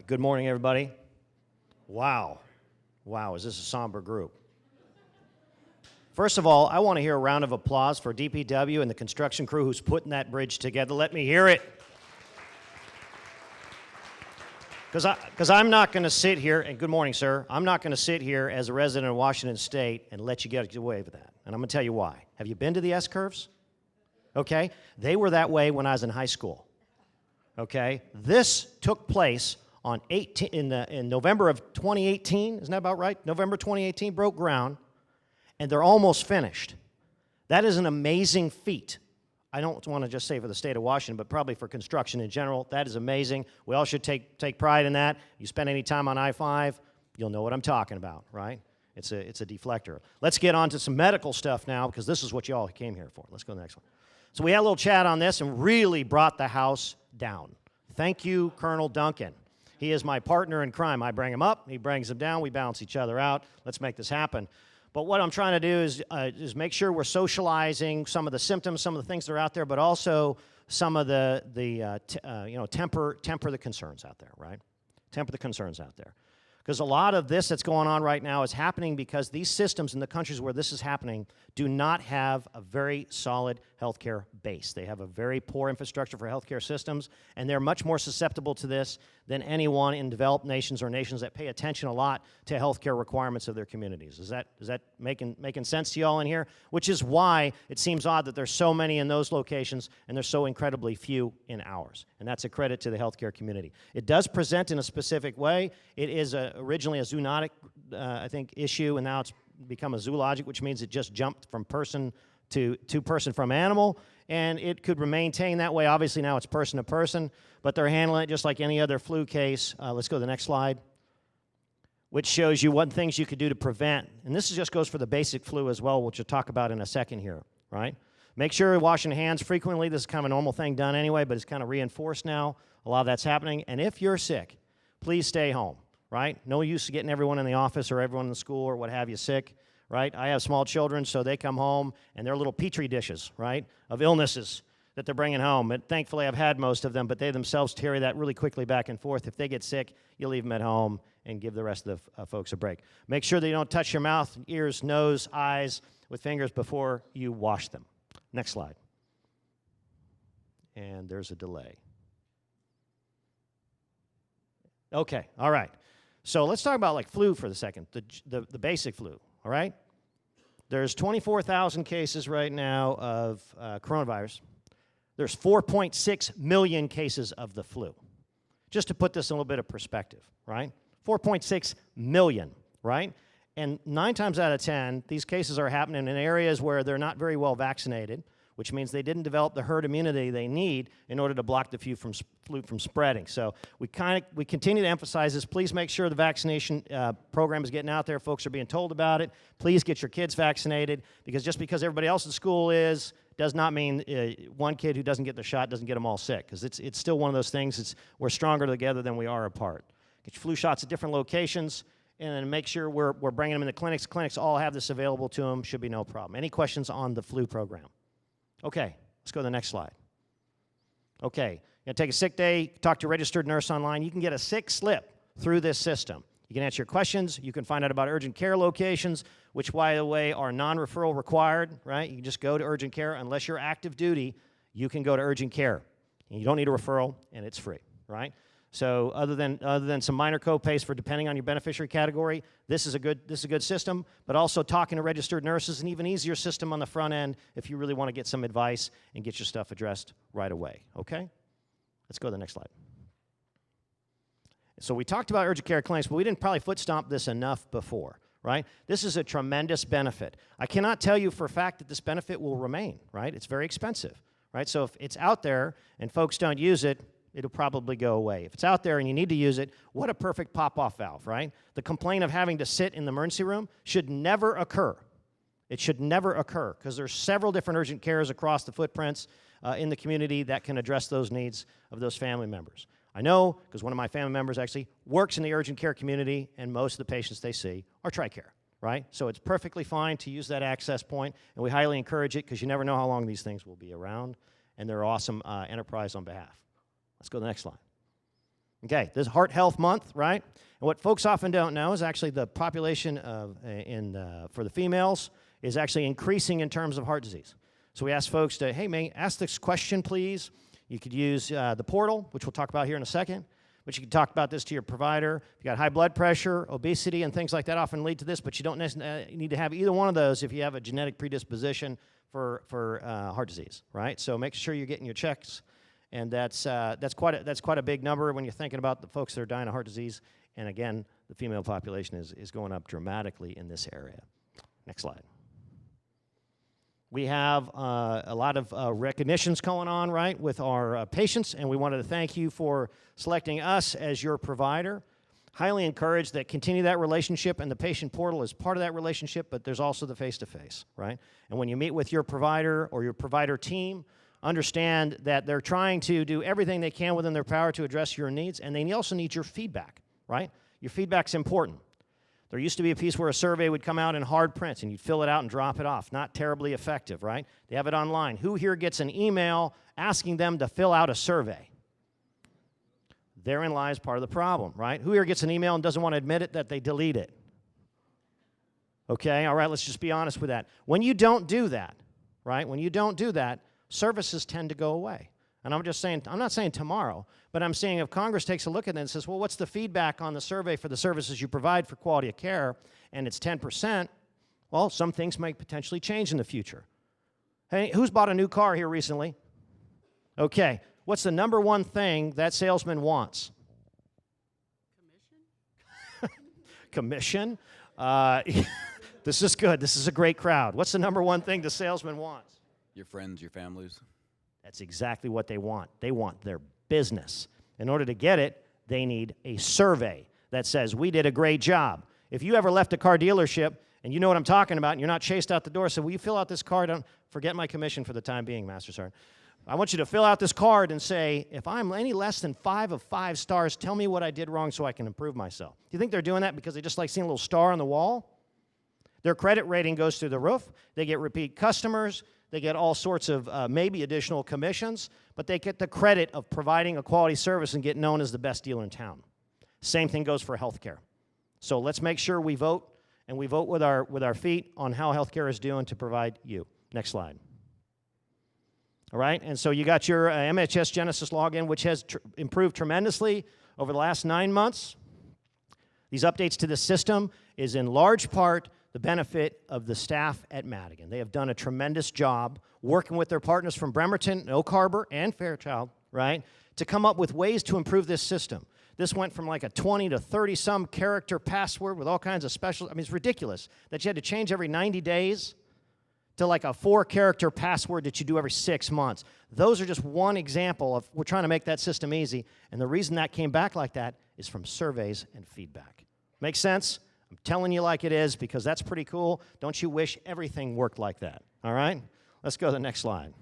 Good morning, everybody. Wow. Wow, is this a somber group? First of all, I want to hear a round of applause for DPW and the construction crew who's putting that bridge together. Let me hear it. Because I'm not going to sit here, and good morning, sir. I'm not going to sit here as a resident of Washington State and let you get away with that. And I'm going to tell you why. Have you been to the S-curves? Okay? They were that way when I was in high school. Okay? This took place on in November of 2018. Isn't that about right? November 2018 broke ground, and they're almost finished. That is an amazing feat. I don't want to just say for the state of Washington, but probably for construction in general. That is amazing. We all should take pride in that. You spend any time on I-5, you'll know what I'm talking about, right? It's a deflector. Let's get on to some medical stuff now, because this is what you all came here for. Let's go to the next one. So we had a little chat on this and really brought the house down. Thank you, Colonel Duncan. He is my partner in crime. I bring him up, he brings him down, we balance each other out. Let's make this happen. But what I'm trying to do is make sure we're socializing some of the symptoms, some of the things that are out there, but also some of the temper the concerns out there, right? Temper the concerns out there. Because a lot of this that's going on right now is happening because these systems in the countries where this is happening do not have a very solid healthcare base. They have a very poor infrastructure for healthcare systems, and they're much more susceptible to this than anyone in developed nations or nations that pay attention a lot to healthcare requirements of their communities. Is that making sense to you all in here? Which is why it seems odd that there's so many in those locations and there's so incredibly few in ours. And that's a credit to the healthcare community. It does present in a specific way. It is originally a zoonotic, I think, issue, and now it's become a zoologic, which means it just jumped from person to person from animal, and it could maintain that way. Obviously now it's person to person, but they're handling it just like any other flu case. Let's go to the next slide, which shows you what things you could do to prevent. And this just goes for the basic flu as well, which we'll talk about in a second here, right? Make sure you're washing hands frequently. This is kind of a normal thing done anyway, but it's kind of reinforced now. A lot of that's happening. And if you're sick, please stay home, right? No use getting everyone in the office or everyone in the school or what have you sick, right? I have small children, so they come home, and they're little petri dishes, right, of illnesses that they're bringing home. And thankfully, I've had most of them, but they themselves carry that really quickly back and forth. If they get sick, you leave them at home and give the rest of the folks a break. Make sure that you don't touch your mouth, ears, nose, eyes with fingers before you wash them. Next slide. And there's a delay. Okay, all right. So let's talk about like flu for the second, the basic flu, all right? There's 24,000 cases right now of coronavirus. There's 4.6 million cases of the flu. Just to put this in a little bit of perspective, right? 4.6 million, right? And 9 times out of 10, these cases are happening in areas where they're not very well vaccinated, which means they didn't develop the herd immunity they need in order to block the flu from spreading. So we continue to emphasize this. Please make sure the vaccination program is getting out there. Folks are being told about it. Please get your kids vaccinated, because just because everybody else in school does not mean one kid who doesn't get the shot doesn't get them all sick, because it's still one of those things. We're stronger together than we are apart. Get your flu shots at different locations, and then make sure we're bringing them in the clinics. Clinics all have this available to them. Should be no problem. Any questions on the flu program? Okay, let's go to the next slide. Okay, you're going to take a sick day, talk to a registered nurse online. You can get a sick slip through this system. You can answer your questions. You can find out about urgent care locations, which, by the way, are non-referral required, right? You can just go to urgent care. Unless you're active duty, you can go to urgent care. And you don't need a referral, and it's free, right? So other than some minor co-pays for depending on your beneficiary category, this is a good system, but also talking to registered nurses, an even easier system on the front end if you really want to get some advice and get your stuff addressed right away, okay? Let's go to the next slide. So we talked about urgent care clinics, but we didn't probably foot stomp this enough before, right? This is a tremendous benefit. I cannot tell you for a fact that this benefit will remain, right? It's very expensive, right? So if it's out there and folks don't use it, it'll probably go away. If it's out there and you need to use it, what a perfect pop-off valve, right? The complaint of having to sit in the emergency room should never occur. It should never occur, because there's several different urgent cares across the footprints in the community that can address those needs of those family members. I know, because one of my family members actually works in the urgent care community, and most of the patients they see are TRICARE, right? So it's perfectly fine to use that access point, and we highly encourage it, because you never know how long these things will be around, and they're awesome enterprise on behalf. Let's go to the next slide. Okay, this is Heart Health Month, right? And what folks often don't know is actually the population for the females is actually increasing in terms of heart disease. So we ask folks to, hey, man, ask this question, please. You could use the portal, which we'll talk about here in a second, but you can talk about this to your provider. If you got high blood pressure, obesity, and things like that often lead to this, but you don't necessarily need to have either one of those if you have a genetic predisposition for heart disease, right? So make sure you're getting your checks, and that's quite a big number when you're thinking about the folks that are dying of heart disease. And again, the female population is going up dramatically in this area. Next slide. We have a lot of recognitions going on, right, with our patients, and we wanted to thank you for selecting us as your provider. Highly encourage that continue that relationship, and the patient portal is part of that relationship, but there's also the face-to-face, right? And when you meet with your provider or your provider team, understand that they're trying to do everything they can within their power to address your needs, and they also need your feedback, right? Your feedback's important. There used to be a piece where a survey would come out in hard print, and you'd fill it out and drop it off. Not terribly effective, right? They have it online. Who here gets an email asking them to fill out a survey? Therein lies part of the problem, right? Who here gets an email and doesn't want to admit it, that they delete it? Okay, all right, let's just be honest with that. When you don't do that, right, when you don't do that, services tend to go away. And I'm just saying, I'm not saying tomorrow, but I'm saying if Congress takes a look at it and says, well, what's the feedback on the survey for the services you provide for quality of care, and it's 10%, well, some things might potentially change in the future. Hey, who's bought a new car here recently? Okay, what's the number one thing that salesman wants? Commission? This is good. This is a great crowd. What's the number one thing the salesman wants? Your friends, your families. That's exactly what they want. They want their business. In order to get it, they need a survey that says, we did a great job. If you ever left a car dealership, and you know what I'm talking about, and you're not chased out the door, so will you fill out this card? Don't forget my commission for the time being, Master Sergeant. I want you to fill out this card and say, if I'm any less than 5 of 5 stars, tell me what I did wrong so I can improve myself. Do you think they're doing that because they just like seeing a little star on the wall? Their credit rating goes through the roof. They get repeat customers. They get all sorts of maybe additional commissions, but they get the credit of providing a quality service and get known as the best dealer in town. Same thing goes for healthcare. So let's make sure we vote, and we vote with our feet on how healthcare is doing to provide you. Next slide. All right, and so you got your MHS Genesis login, which has improved tremendously over the last 9 months. These updates to the system is in large part the benefit of the staff at Madigan. They have done a tremendous job working with their partners from Bremerton, Oak Harbor, and Fairchild, right, to come up with ways to improve this system. This went from like a 20 to 30-some character password with all kinds of special, I mean, it's ridiculous that you had to change every 90 days to like a 4-character password that you do every 6 months. Those are just one example of we're trying to make that system easy, and the reason that came back like that is from surveys and feedback. Make sense? I'm telling you like it is because that's pretty cool. Don't you wish everything worked like that? All right? Let's go to the next slide.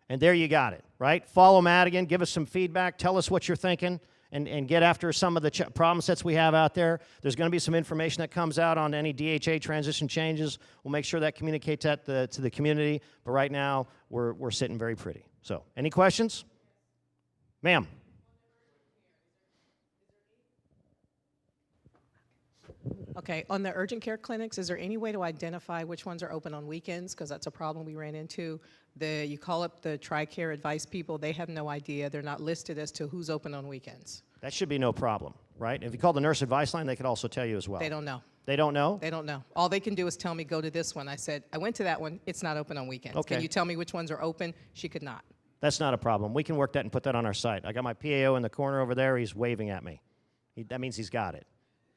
And there you got it, right? Follow Madigan, give us some feedback, tell us what you're thinking, and get after some of the problem sets we have out there. There's going to be some information that comes out on any DHA transition changes. We'll make sure that communicates that to the community, but right now we're sitting very pretty. So, any questions? Ma'am. Okay, on the urgent care clinics, is there any way to identify which ones are open on weekends? Because that's a problem we ran into. You call up the TRICARE advice people, they have no idea. They're not listed as to who's open on weekends. That should be no problem, right? If you call the nurse advice line, they could also tell you as well. They don't know. They don't know? They don't know. All they can do is tell me, go to this one. I said, I went to that one. It's not open on weekends. Okay. Can you tell me which ones are open? She could not. That's not a problem. We can work that and put that on our site. I got my PAO in the corner over there. He's waving at me. That means he's got it.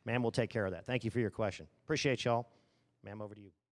Ma'am, we'll take care of that. Thank you for your question. Appreciate y'all. Ma'am, over to you.